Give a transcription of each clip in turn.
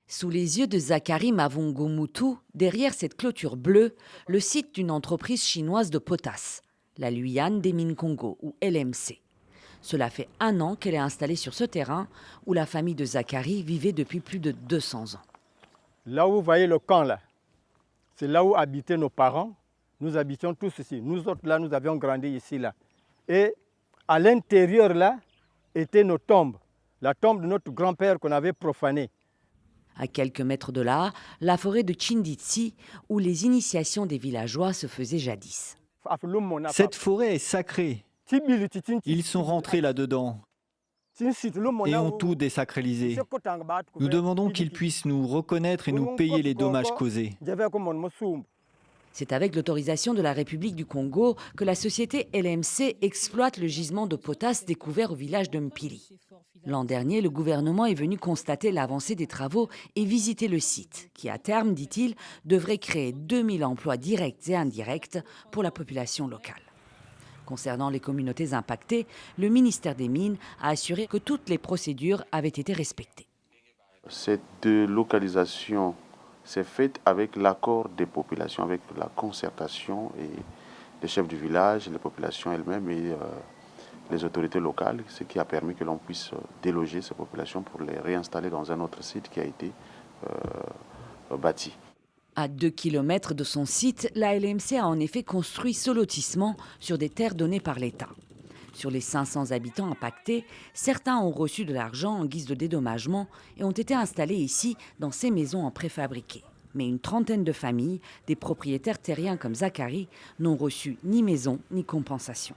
Sous les yeux de Zachary Mavungo-Mutu, derrière cette clôture bleue, le site d'une entreprise chinoise de potasse, la Luyan des Mines Congo, ou LMC. Cela fait 1 an qu'elle est installée sur ce terrain où la famille de Zachary vivait depuis plus de 200 ans. Là où vous voyez le camp, là, c'est là où habitaient nos parents. Nous habitions tous ici. Nous autres, là, nous avions grandi ici, là. Et à l'intérieur, là, étaient nos tombes. La tombe de notre grand-père qu'on avait profanée. À quelques mètres de là, la forêt de Chinditsi, où les initiations des villageois se faisaient jadis. Cette forêt est sacrée. Ils sont rentrés là-dedans et ont tout désacralisé. Nous demandons qu'ils puissent nous reconnaître et nous payer les dommages causés. C'est avec l'autorisation de la République du Congo que la société LMC exploite le gisement de potasse découvert au village de Mpili. L'an dernier, le gouvernement est venu constater l'avancée des travaux et visiter le site, qui à terme, dit-il, devrait créer 2000 emplois directs et indirects pour la population locale. Concernant les communautés impactées, le ministère des Mines a assuré que toutes les procédures avaient été respectées. Cette localisation s'est faite avec l'accord des populations, avec la concertation et des chefs du village, les populations elles-mêmes et les autorités locales, ce qui a permis que l'on puisse déloger ces populations pour les réinstaller dans un autre site qui a été bâti. À 2 kilomètres de son site, la LMC a en effet construit ce lotissement sur des terres données par l'État. Sur les 500 habitants impactés, certains ont reçu de l'argent en guise de dédommagement et ont été installés ici dans ces maisons en préfabriqué. Mais une trentaine de familles, des propriétaires terriens comme Zachary, n'ont reçu ni maison ni compensation.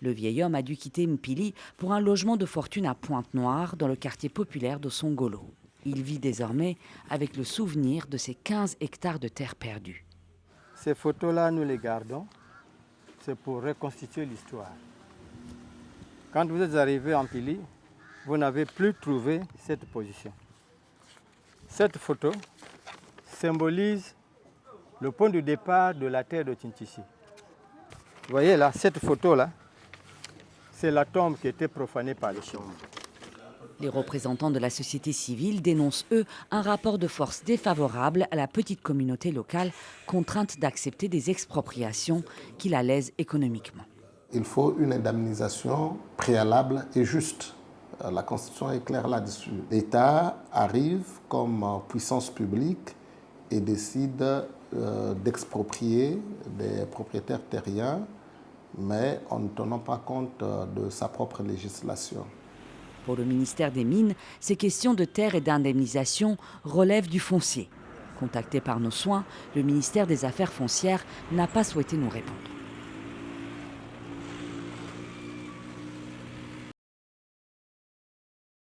Le vieil homme a dû quitter Mpili pour un logement de fortune à Pointe-Noire dans le quartier populaire de Songolo. Il vit désormais avec le souvenir de ces 15 hectares de terre perdus. Ces photos-là, nous les gardons. C'est pour reconstituer l'histoire. Quand vous êtes arrivé en Mpili, vous n'avez plus trouvé cette position. Cette photo symbolise le point de départ de la terre de Tintici. Vous voyez là, cette photo-là, c'est la tombe qui était profanée par les Chinois. Les représentants de la société civile dénoncent, eux, un rapport de force défavorable à la petite communauté locale, contrainte d'accepter des expropriations qui la lèsent économiquement. Il faut une indemnisation préalable et juste. La Constitution est claire là-dessus. L'État arrive comme puissance publique et décide d'exproprier des propriétaires terriens, mais en ne tenant pas compte de sa propre législation. Pour le ministère des Mines, ces questions de terre et d'indemnisation relèvent du foncier. Contacté par nos soins, le ministère des Affaires foncières n'a pas souhaité nous répondre.